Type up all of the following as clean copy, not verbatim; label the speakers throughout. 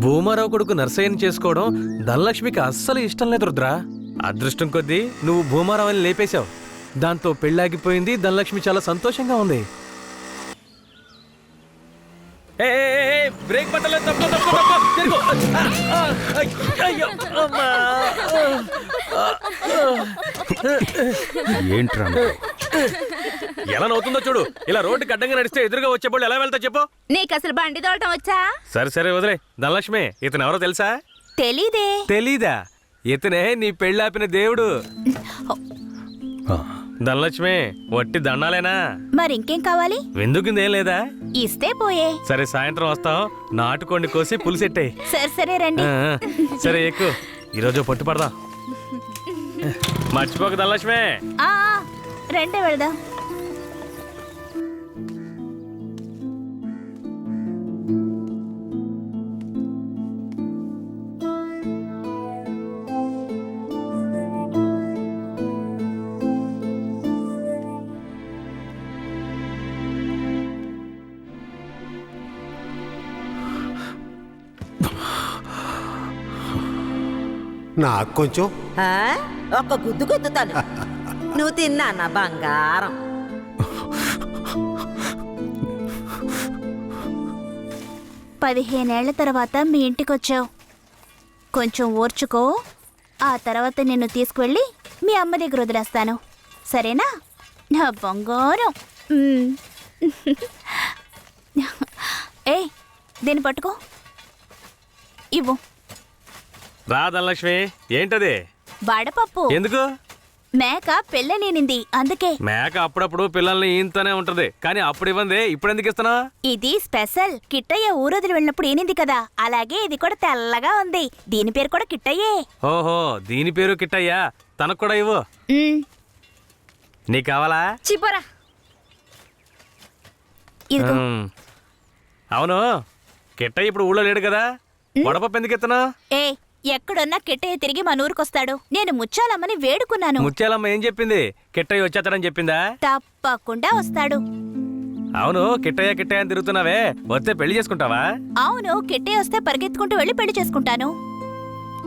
Speaker 1: భూమారావు కొడుకు నర్సయ్యని చేసుకోవడం ధనలక్ష్మికి అస్సలు ఇష్టం లేదు రుద్ర. అదృష్టం కొద్దీ నువ్వు భూమారావుని లేపేశావు. దాంతో పెళ్ళాగిపోయింది. ధనలక్ష్మి చాలా సంతోషంగా ఉంది. బ్రేక్ పట్టలేదు.
Speaker 2: ఏంట్రా
Speaker 1: ఎలా నవ్వుతుందో చూడు. ఇలా రోడ్డుకి అడ్డంగా నడిస్తే ఎదురుగా వచ్చే వాళ్ళు ఎలా వెళ్తా చెప్పు.
Speaker 3: నీకు అసలు బండి తోడటం వచ్చా?
Speaker 1: సరే సరే వదిలే. ధనలక్ష్మి, ఇతను ఎవరో తెలుసా?
Speaker 3: తెలీదే.
Speaker 1: తెలీదా? ఇతనే నీ పెళ్ళాపిన దేవుడు. ధనలక్ష్మి, వట్టి దండాలేనా?
Speaker 3: మరింకేం కావాలి?
Speaker 1: వెందుకుందేం లేదా?
Speaker 3: ఇస్తే పోయే.
Speaker 1: సరే, సాయంత్రం వస్తాం. నాటుకోండి కోసి పులిసెట్టాయి.
Speaker 3: సరే సరే రండి.
Speaker 1: సరే ఎక్కువ. ఈరోజు పట్టుపడదాం. మర్చిపోక ధనలక్ష్మి.
Speaker 3: రండి వెళదాం.
Speaker 4: నాకు కొంచెం
Speaker 5: ఒక్క గుద్దు గుద్దుతాను. నువ్వు తిన్నా నా బంగారం.
Speaker 3: పదిహేనేళ్ల తర్వాత మీ ఇంటికొచ్చావు. కొంచెం ఓర్చుకో. ఆ తర్వాత నిన్ను తీసుకువెళ్ళి మీ అమ్మ దగ్గర వదిలేస్తాను. సరేనా నా బంగారం? ఏ, దీన్ని పట్టుకో. ఇవ్వు.
Speaker 1: రా ధనలక్ష్మి. ఏంటది?
Speaker 3: వడపప్పు.
Speaker 1: ఎందుకు?
Speaker 3: మేక పెళ్ళనేనింది, అందుకే.
Speaker 1: మేక అప్పుడప్పుడు పిల్లల్ని ఈయంతోనే ఉంటది, కానీ అప్పుడు ఇవ్వండి. ఇప్పుడు ఎందుకు ఇస్తున్నా?
Speaker 3: ఇది స్పెషల్. కిట్టయ్య ఊరొదిలి వెళ్ళినప్పుడు ఏనింది కదా, అలాగే ఇది కూడా తెల్లగా ఉంది. దీని పేరు కూడా కిట్టయ్యే.
Speaker 1: ఓహో, దీని పేరు కిట్టయ్యా. తనకు కూడా ఇవ్వు. నీకు కావాలా?
Speaker 3: చిపోరా.
Speaker 1: అవును, కిట్టయ్య ఇప్పుడు ఊళ్ళో లేడు కదా, వడపప్పు ఎందుకు ఇస్తున్నా?
Speaker 3: ఏ, ఎక్కడున్నా కిట్టయ్య తిరిగి మన ఊరికొస్తాడు. నేను ముచ్చాలమ్మని వేడుకున్నాను.
Speaker 1: ముత్యాలమ్మ ఏం చెప్పింది? కిట్టయ్య వచ్చేస్తాడని చెప్పిందా?
Speaker 3: తప్పకుండా వస్తాడు.
Speaker 1: అవును, కిట్టయ్య కిట్టయ్య అని తిరుగుతున్నావే, వస్తే పెళ్లి చేసుకుంటావా?
Speaker 3: అవును, కిట్టయ్య వస్తే పరిగెత్తుకుంటూ వెళ్ళి పెళ్లి చేసుకుంటాను.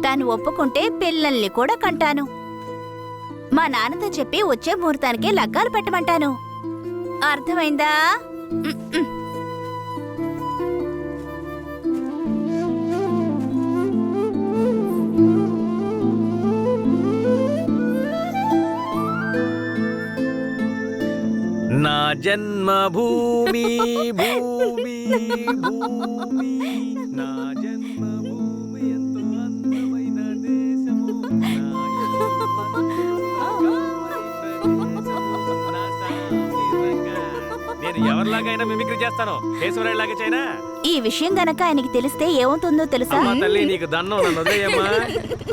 Speaker 3: తను ఒప్పుకుంటే పిల్లల్ని కూడా కంటాను. మా నాన్నతో చెప్పి వచ్చే ముహూర్తానికి లగ్గాలు పెట్టమంటాను. అర్థమైందా?
Speaker 1: నా జన్మభూమి భూమి భూమి, నా జన్మభూమి ఎంతో అందమైన దేశము, నేను ఎవరిలాగైనా మిమిక్రీ చేస్తాను. కేశవరాయులాగా చేయనా?
Speaker 3: ఈ విషయం గనక ఆయనకి తెలిస్తే ఏమవుతుందో తెలుసా?
Speaker 1: తల్లి నీకు దండం, నన్ను వదిలేయమ్మా.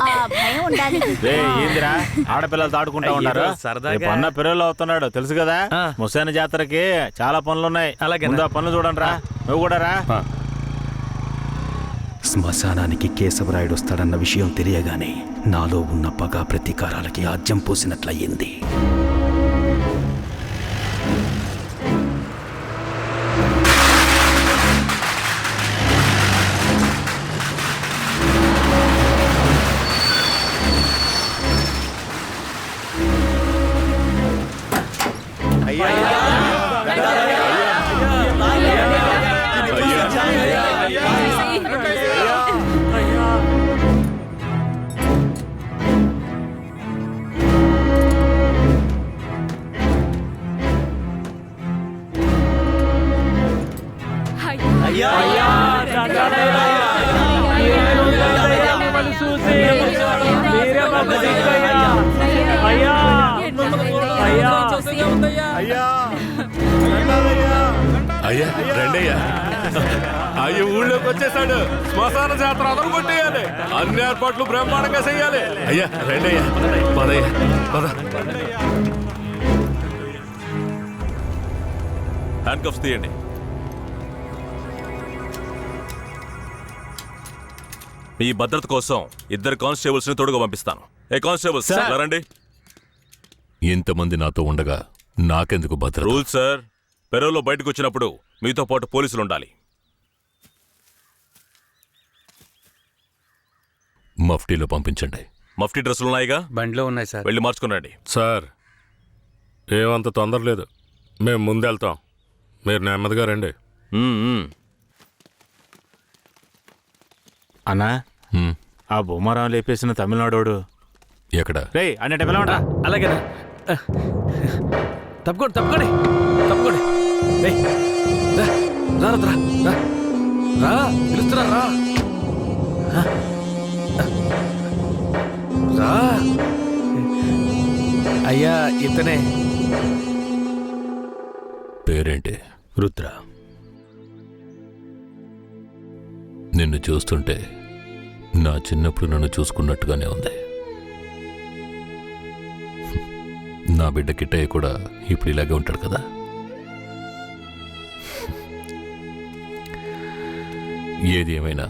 Speaker 3: ఆ భయం ఉండాలి.
Speaker 2: ఏందిరా ఆడపిల్లలు ఆడుకుంటా ఉన్నారు?
Speaker 1: సరదాగా
Speaker 2: అన్న పిల్లలు అవుతున్నాడు తెలుసు కదా. ముసాని జాతరకి చాలా పనులున్నాయి.
Speaker 1: అలాగే
Speaker 2: పనులు చూడండి రా. నువ్వు కూడా రా.
Speaker 6: శ్మశానానికి కేశవరాయుడు వస్తాడన్న విషయం తెలియగానే నాలో ఉన్న పగ ప్రతీకారాలకి ఆజ్యం పోసినట్లయింది.
Speaker 7: అయ్యా రండయ్యా. అయ్యో ఊళ్ళోకి వచ్చేసాడు. శ్మశాన జాతర అదలు కొట్టేయాలి. అన్ని ఏర్పాట్లు బ్రహ్మాండంగా చెయ్యాలి. అయ్యా రండయ్యా, పదయ్యా పద. హ్యాండ్ కప్స్ తీయండి. మీ భద్రత కోసం 2 కానిస్టేబుల్స్ ని తోడుగా పంపిస్తాను. ఏ కానిస్టేబుల్స్ రండి. ఇంతమంది నాతో ఉండగా నాకెందుకు భద్రత? రూల్ సార్, పెరోల్లో బయటకు వచ్చినప్పుడు మీతో పాటు పోలీసులు ఉండాలి. మఫ్టీలో పంపించండి.
Speaker 8: మఫ్టీ డ్రెస్సులున్నాయిగా,
Speaker 1: బండిలో ఉన్నాయి సార్.
Speaker 8: వెళ్ళి మార్చుకునండి.
Speaker 7: సార్, ఏమంత తొందర లేదు. మేము ముందెళ్తాం, మీరు నెమ్మదిగా రండి.
Speaker 2: అన్నా,
Speaker 7: హ్మ్.
Speaker 2: ఆ భూమారావు లేపేసిన తమిళనాడోడు
Speaker 7: ఎక్కడ?
Speaker 2: రే అన్నట్టు పిలవండి.
Speaker 1: అలాగేనా? తప్పుకోండి తప్పుకోండి తప్పుకోండి. ఏయ్, రా, రా, రా, రా, రా, పిలుస్తున్నా రా. రా అయ్యా, ఇతనే.
Speaker 7: పేరేంటి?
Speaker 6: రుద్ర.
Speaker 7: నిన్ను చూస్తుంటే నా చిన్నప్పుడు నన్ను చూసుకున్నట్టుగానే ఉంది. నా బిడ్డ కిట్టయ్య కూడా ఇప్పుడు ఇలాగే ఉంటాడు కదా. ఏది ఏమైనా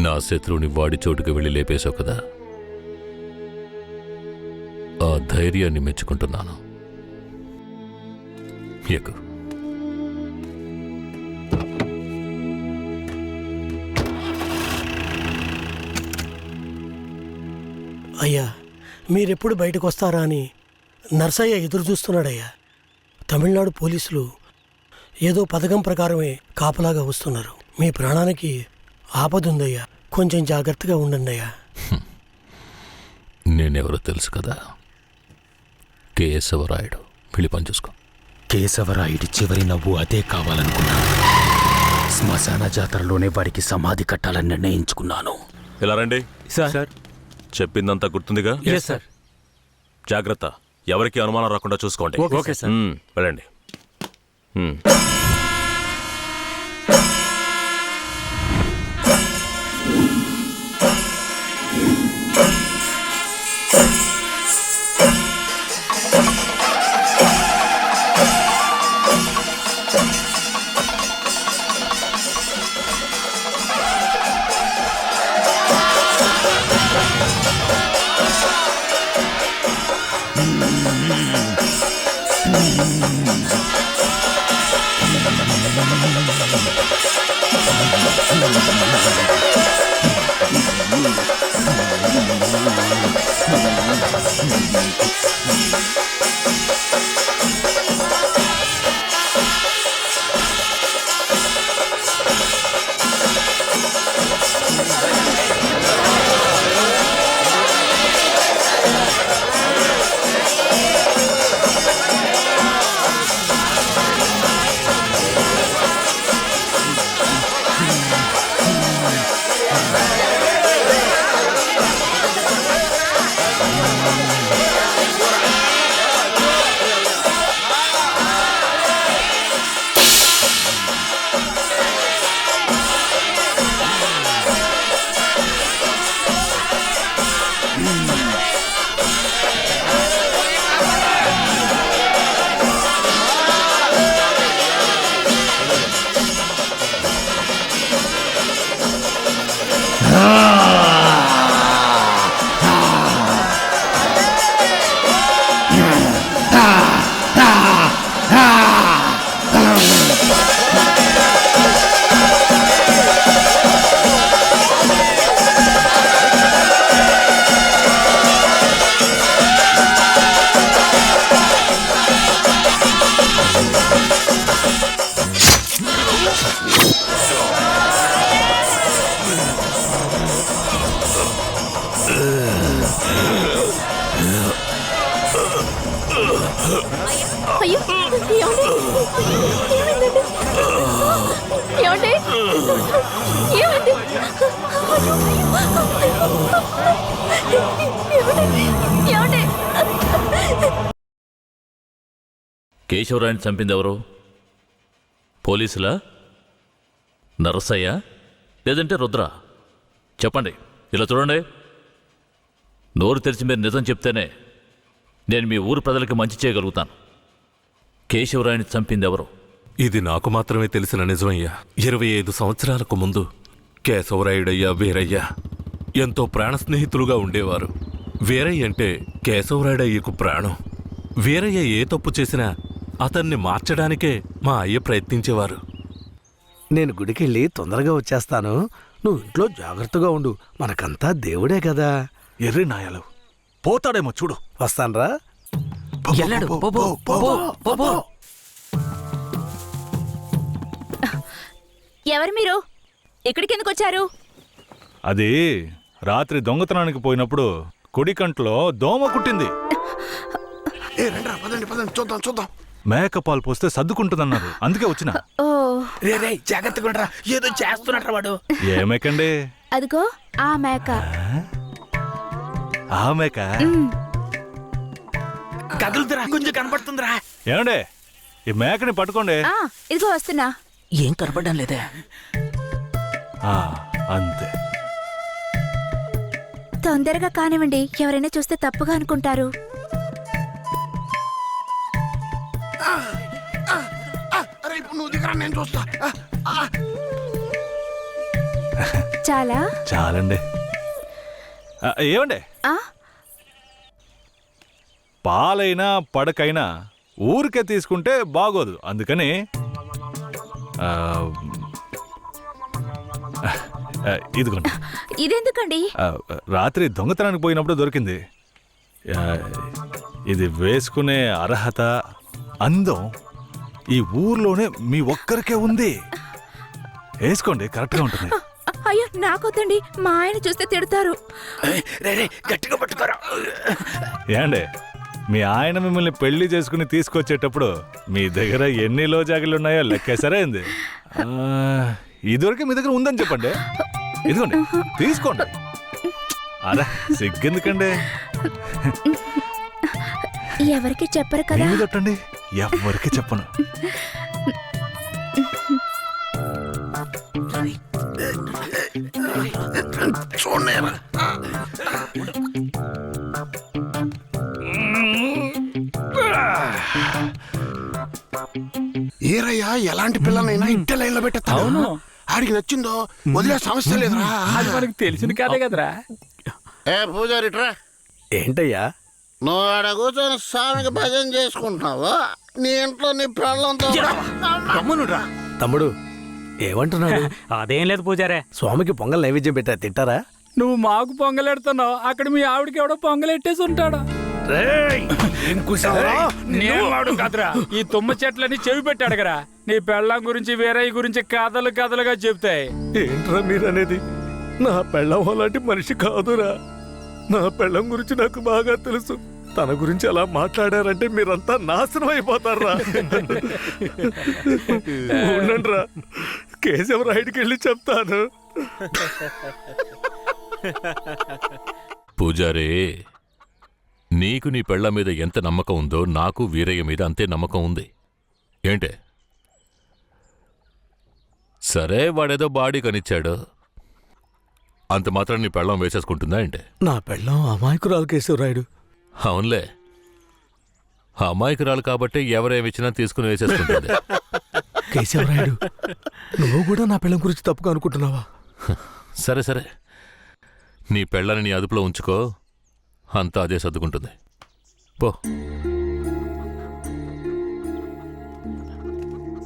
Speaker 7: నా శత్రువుని వాడి చోటుకు వెళ్ళి లేపేశావు కదా, ఆ ధైర్యాన్ని మెచ్చుకుంటున్నాను. ఎక్కు.
Speaker 9: అయ్యా, మీరెప్పుడు బయటకు వస్తారా అని నర్సయ్య ఎదురు చూస్తున్నాడయ్యా. తమిళనాడు పోలీసులు ఏదో పథకం ప్రకారమే కాపలాగా వస్తున్నారు. మీ ప్రాణానికి ఆపదుందయ్యా, కొంచెం జాగ్రత్తగా ఉండండి అయ్యా.
Speaker 7: నేనెవరో తెలుసు కదా, కేశవరాయుడు. వెళ్ళి పని చూసుకో.
Speaker 6: కేశవరాయుడి చివరి నవ్వు అదే కావాలనుకున్నాను. శ్మశాన జాతరలోనే వాడికి సమాధి కట్టాలని నిర్ణయించుకున్నాను.
Speaker 8: ఇలా రండి.
Speaker 1: సార్.
Speaker 8: చెప్పిందంతా గుర్తుందిగా?
Speaker 1: Yes sir.
Speaker 8: జాగ్రత్త, ఎవరికి అనుమానం రాకుండా చూసుకోండి.
Speaker 1: Okay sir.
Speaker 8: వెళ్ళండి.
Speaker 3: అయ్యో, ఏమండి? ఏమైందండి? ఏమండి? ఏమైంది? ఏమండి?
Speaker 8: కేశవరాయుని చంపింది ఎవరు? పోలీసులా, నరసయ్య, లేదంటే రుద్ర? చెప్పండి. ఇలా చూడండి, నోరు తెరిచి మీరు నిజం చెప్తేనే నేను మీ ఊరు ప్రజలకి మంచి చేయగలుగుతాను. కేశవరాయుని చంపింది ఎవరు?
Speaker 7: ఇది నాకు మాత్రమే తెలిసిన నిజమయ్యా. 25 సంవత్సరాలకు ముందు కేశవరాయుడయ్యా, వీరయ్య ఎంతో ప్రాణ స్నేహితులుగా ఉండేవారు. వీరయ్య అంటే కేశవరాయుడయ్యకు ప్రాణం. వీరయ్య ఏ తప్పు చేసినా అతన్ని మార్చడానికే మా అయ్య ప్రయత్నించేవారు.
Speaker 4: నేను గుడికెళ్ళి తొందరగా వచ్చేస్తాను,
Speaker 1: నువ్వు ఇంట్లో జాగ్రత్తగా ఉండు, మనకంతా దేవుడే కదా.
Speaker 6: ఎర్రి నాయాలు పోతాడేమో చూడు.
Speaker 1: వస్తాన్రా.
Speaker 10: ఎల్లాడు. పో, పో, పో, పో, పో.
Speaker 3: ఎవరు మీరు? ఇక్కడికి ఎందుకు వచ్చారు?
Speaker 11: అది రాత్రి దొంగతనానికి పోయినప్పుడు కుడి కంట్లో దోమ కుట్టింది.
Speaker 4: చూద్దాం చూద్దాం.
Speaker 11: మేకపాలు పోస్తే సర్దుకుంటుందన్నారు, అందుకే వచ్చిన.
Speaker 3: ఓ,
Speaker 10: రే జాగ్రత్తగా ఉండరా, ఏదో చేస్తున్నట్రా వాడు.
Speaker 11: ఏ మేకండి?
Speaker 3: అదిగో ఆ మేక.
Speaker 11: ఆ మేక
Speaker 10: కదులుతురా, కొంచెం కనపడుతుందిరా.
Speaker 11: ఏమండే, ఈ మేకని పట్టుకోండి.
Speaker 3: ఆ, ఇదిగో వస్తున్నా.
Speaker 10: ఏం కనపడడం లేదే.
Speaker 11: ఆ, అంతే.
Speaker 3: తొందరగా కానివ్వండి, ఎవరైనా చూస్తే తప్పుగా అనుకుంటారు.
Speaker 4: అరే ఇప్పుడు నువ్వు దిగరా, నేను చూస్తా.
Speaker 3: చాలా
Speaker 11: చాలండి. ఏమండే,
Speaker 3: ఆ
Speaker 11: పాలైనా పడకైనా ఊరికే తీసుకుంటే బాగోదు, అందుకని ఇదిగోండి.
Speaker 3: ఇదెందుకండి?
Speaker 11: రాత్రి దొంగతనానికి పోయినప్పుడు దొరికింది. ఇది వేసుకునే అర్హత, అందం ఈ ఊర్లోనే మీ ఒక్కరికే ఉంది. వేసుకోండి, కరెక్ట్గా ఉంటుంది.
Speaker 3: అయ్యో నాకొద్దండి, మా ఆయన చూస్తే తిడతారు.
Speaker 10: రే గట్టిగా పట్టుకోరా.
Speaker 11: ఏండే, మీ ఆయన మిమ్మల్ని పెళ్లి చేసుకుని తీసుకొచ్చేటప్పుడు మీ దగ్గర ఎన్ని లోజాగిలు ఉన్నాయో లెక్కేసరే అయింది. ఇదివరకే మీ దగ్గర ఉందని చెప్పండి. ఇదిగోండి, తీసుకోండి. అరే సిగ్గెందుకండి,
Speaker 3: ఎవరికి చెప్పరు కదా.
Speaker 11: మీరు తట్టండి, ఎవరికి చెప్పను.
Speaker 4: చూడలేరా? ఏరయ్యా, ఎలాంటి పిల్లనైనా ఇంటి లైన్లో పెట్టేస్తాను. ఆడికి నచ్చిందో వదిలే సమస్య లేదురా.
Speaker 10: అది మనకు తెలిసిన కదే కదరా.
Speaker 4: ఏ పూజారిట్రా,
Speaker 1: ఏంటయ్యా?
Speaker 4: నువ్వు ఆడ కూర్చొని స్వామికి భజన చేసుకుంటున్నావు, నీ ఇంట్లో నీ పిల్లలతో.
Speaker 1: తమ్ముడు ఏమంటున్నాడు?
Speaker 10: అదేం లేదు పూజారే.
Speaker 1: స్వామికి పొంగల్ నైవేద్యం పెట్టా, తింటారా?
Speaker 10: నువ్వు మాకు పొంగలెడుతున్నావు, అక్కడ మీ ఆవిడకి ఎవడో పొంగలెట్టేసి ఉంటాడు. నేను వాడు కదరా, ఈ తుమ్మ చెట్లని చెవి పెట్టాడు కదా. నీ పెళ్ళం గురించి వేరే గురించి కథలు కథలుగా చెప్తాయి.
Speaker 1: ఏంట్రా మీరనేది? నా పెళ్ళం అలాంటి మనిషి కాదురా. నా పెళ్ళం గురించి నాకు బాగా తెలుసు. తన గురించి అలా మాట్లాడారంటే మీరంతా నాశనం అయిపోతారా. ఉండండిరా, కేశవరాయుడికి వెళ్ళి చెప్తాను.
Speaker 7: పూజారే, నీకు నీ పెళ్ళ మీద ఎంత నమ్మకం ఉందో నాకు వీరయ్య మీద అంతే నమ్మకం ఉంది. ఏంటే? సరే, వాడేదో బాడీ కనిచ్చాడు, అంత మాత్రం నీ పెళ్ళం వేసేసుకుంటుందా ఏంటే?
Speaker 1: నా పెళ్ళం అమాయకురాలు కేశవరాయుడు.
Speaker 7: అవునులే, అమాయకురాలు కాబట్టి ఎవరేమిచ్చినా తీసుకుని వేసేసుకుంటుంది.
Speaker 1: కేశవరాయుడు, నువ్వు కూడా నా పెళ్ళం గురించి తప్పుగా అనుకుంటున్నావా?
Speaker 7: సరే సరే, నీ పెళ్ళని నీ అదుపులో ఉంచుకో, అంతా అదే సర్దుకుంటుంది. పో.